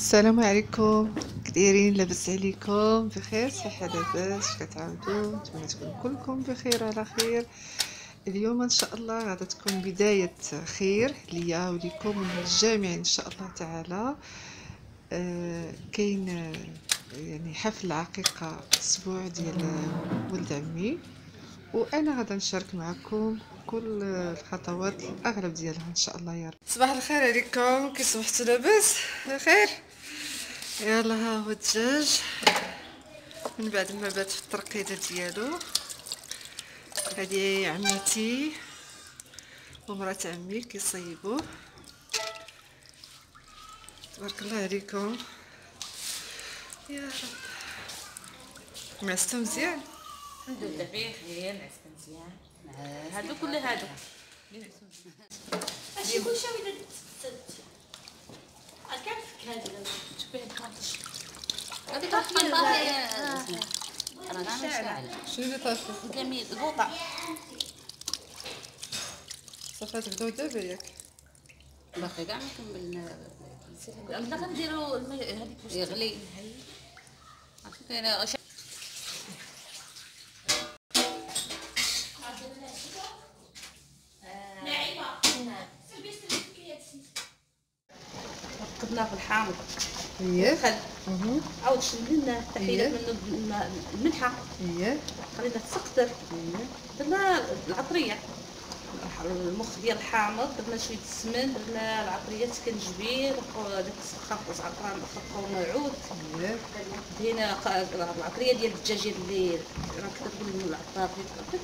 السلام عليكم. كدايرين؟ لاباس عليكم؟ بخير؟ صحه لاباس؟ كتعاودوا؟ نتمنى تكونوا كلكم بخير على خير. اليوم ان شاء الله غادا تكون بدايه خير ليا وليكم وللجميع ان شاء الله تعالى. كاين يعني حفل عقيقه اسبوع ديال ولد عمي، وانا غادا نشارك معكم كل الخطوات الاغلب ديالها ان شاء الله يا رب. صباح الخير عليكم، كي صبحتوا لاباس بخير؟ يلا ها هو الدجاج من بعد ما بات في الترقيده ديالو. هذه عمتي ومرات عمي كيصيبوه. تبارك الله عليكم يا رب. معستو مزيان؟ الحمد لله بخير، معست مزيان. هادو كل هادو اش كل شويه كيف هذه شوفي هاد الطاطش هذه طافيه راه ماشي شنو اللي طافي؟ جميل البوطه صافي تبداو دابا ياك؟ باقي كاع ما كملنا. لا غنديروا الماء هذيك باش يغلي. عرفتي انا قدنا في الحامض اييه. عاود شلنا تحينا منه الملحه. اييه. خلينا تسقطر. درنا العطريه، المخ ديال الحامض، درنا شويه السمن، درنا العطريه سكنجبير وداك السخاف وزعتران خفقه وعود. دهينا العطريه ديال الدجاج اللي راك كتقول العطار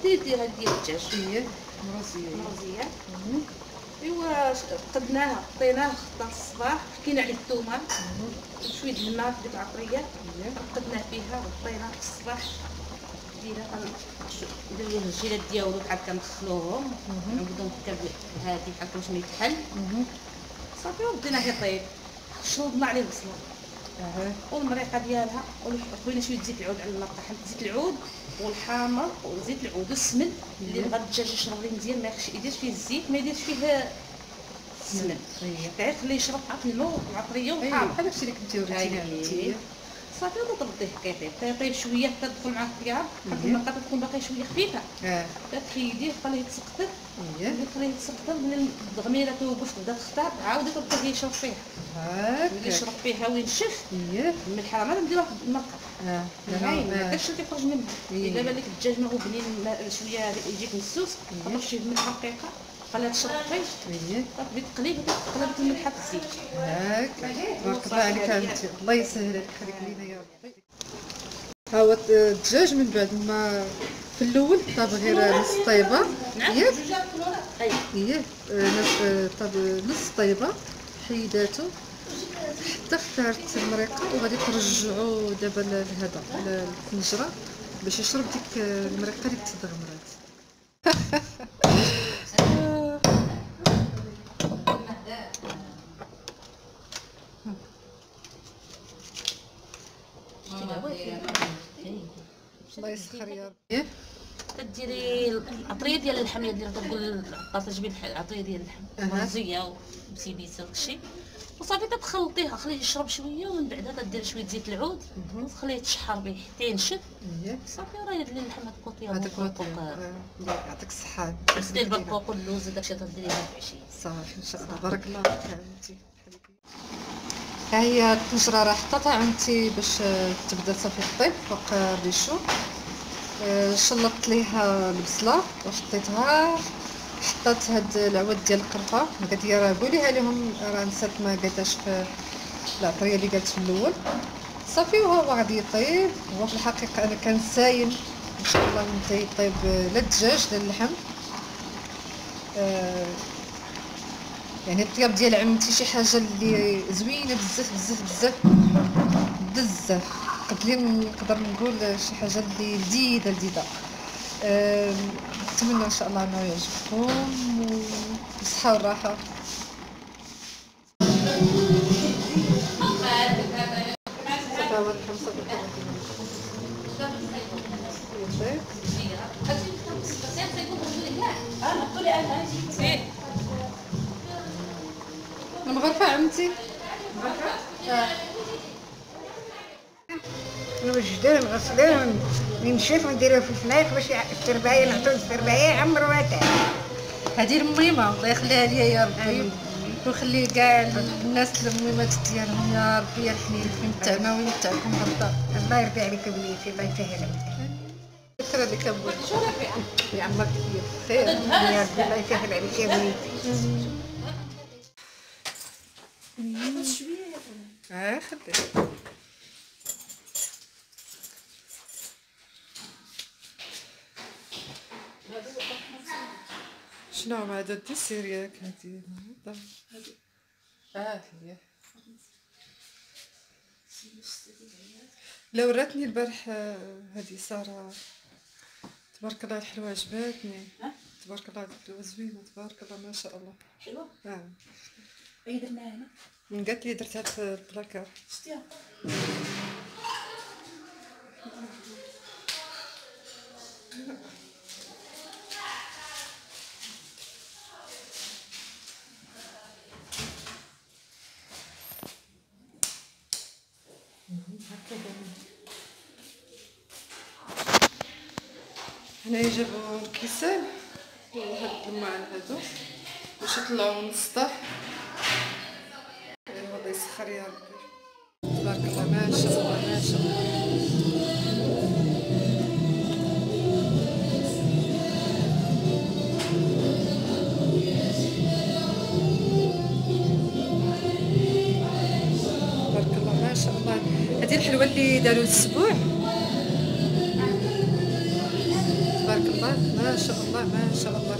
دير هذه ديال الدجاج. اييه مرزيه. ايوا قدناها حطيناها خطه الصباح، حكينا عليه الثومه شويه الماء في ديك العطريه، قدنا فيها وحطيناها في الصباح. ندير ليه الجيلات ديالو بحال كنخلوهم نبداو نكتب هادي بحال باش ما يتحل. صافي وبدينا يطيب، شربنا عليه البصله والمريقه ديالها وخوينا شويه زيت العود على النار. طحنت زيت العود والحامض وزيت العود والسمن. اللي بغى الدجاج يشرب ليه مزيان ما يديرش فيه الزيت، ما يديرش فيه السمن، غير خليه يشرب عارف الماء والعطريه والحامض بحال داكشي اللي كنتي وريتيني عملتي. صافي وتطبطيه كيطيب شويه حتى تدخل معاه الطياب، حتى المرقه تكون باقيه شويه خفيفه. كتخيديه تخليه يتسقطر. ملي تخليه يتسقطر من الغميره توقف تبدا تختار، عاودي تبقى يشرب فيها. ملي يشرب فيها وينشف الملح راه ما نديروه في المرقه. ما كاينش اللي كيخرج منه. الا بان لك الدجاج ما هو بنين شويه يجيك مسوس، حط شي الملح رقيقه خليها تشرب فيه. صافي تقليب قلبت الملحه في الزيت. تبارك الله عليك عمتي، الله يسهل عليك، خليك لينا يا ربي. ها هو الدجاج من بعد ما في الاول طاب غير نص طيبه ياك؟ اييه طاب نص طيبه حيداتو حتى اختارت المريقه، وغادي ترجعو دابا لهذا الفنجره باش يشرب ديك المريقه اللي تدغمرات. الله يسخر يا ربي. كديري العطريه ديال اللحم اللي كتقول العطار تجيبي العطريه ديال اللحم مرزيه وبسيبيسه وداكشي، وصافي تخلطيها خليه يشرب شويه، ومن بعدها كديري شويه زيت العود وتخليه يتشحر به حتى ينشف. صافي راه اللحم هذاك البرقوق الله يعطيك الصحه. ديري البرقوق واللوز وداكشي تديريه في العشيه. صافي ان شاء الله. بارك الله فيك عمتي. ها هي الطنجره راه حطاتها عمتي باش تبدا صافي طيب فوق الريشو. شلطت ليها البصله وحطيتها، حطيت هاد العود ديال القرفه قالت لي راه قوليها لهم، راه نسات ما قالتهاش في العطريه اللي قالت في الاول. صافي وهو غادي يطيب. هو في الحقيقه انا كان ساين ان شاء الله نتا يطيب لا الدجاج لا اللحم. يعني الطياب ديال عمتي شي حاجه اللي زوينه بزاف بزاف بزاف بزاف. قلت لي نقدر نقول شي حاجه اللي لذيذه لذيذه. نتمنى ان شاء الله انه يعجبكم والصحه والراحه. من غرفه عمتي. نوجدوه نغسلوه وننشف ونديروه في الفلايق باش التربايه نعطوه التربايه يعمروا تاع. هذه الميمه الله يخليها ليا يا ربي ويخلي كاع الناس الميمات ديالهم يا ربي. يا الحنين يمتعنا ويمتعكم غدا. الله يرضي عليك بنيتي، الله يسهل عليك. شكرا لك ابوي يعمرك فيا بخير يا ربي الله يسهل عليك يا بنيتي. خلي شنو هذا الديسير ياك هادي هي لا وراتني البارح هادي ساره تبارك الله الحلوه عجباتني. تبارك الله الحلوه زوينه تبارك الله ما شاء الله حلوه. اي درناها هنا قالت لي درتها في البلاكار. شتيها هنايا جابو كيسان وهاد الماعن هادو باش يطلعو من السطح. الله يسخر يا ربي تبارك الله ما شاء الله ما شاء الله. تبارك الله ما شاء الله. هذه الحلوه اللي داروا الاسبوع تبارك الله ما شاء الله ما شاء الله.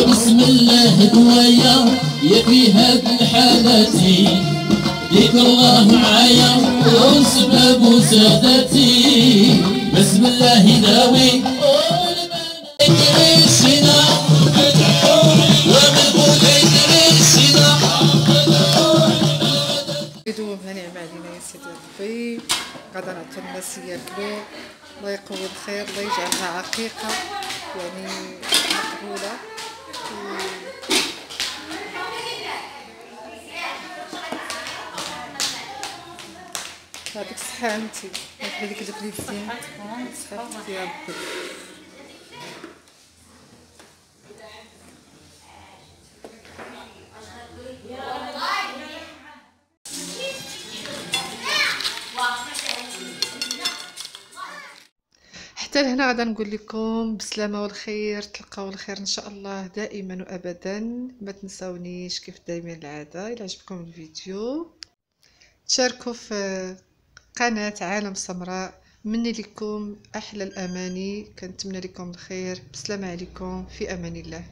بسم الله دوايا يكفي هاد الحالاتي ذكر الله معايا وسبب سادتي. بسم الله داوي يدرسنا ومن يدرسنا يدوم هاني علينا يا سيدي ربي. غدا نعطو الناس ياكلو الله يقوي الخير الله يجعلها عقيقه يعني مقبوله. يعطيك الصحة عمتي يخلي لك دوك اليدين صحتك يا ربي. حتى لهنا غادا نقول لكم بسلامه والخير تلقاو الخير ان شاء الله دائما وابدا. ما تنساونيش كيف دائما العاده الى عجبكم الفيديو تشاركوا في قناه عالم سمراء. مني لكم احلى الاماني كنتمنى لكم الخير. بسلامه عليكم في امان الله.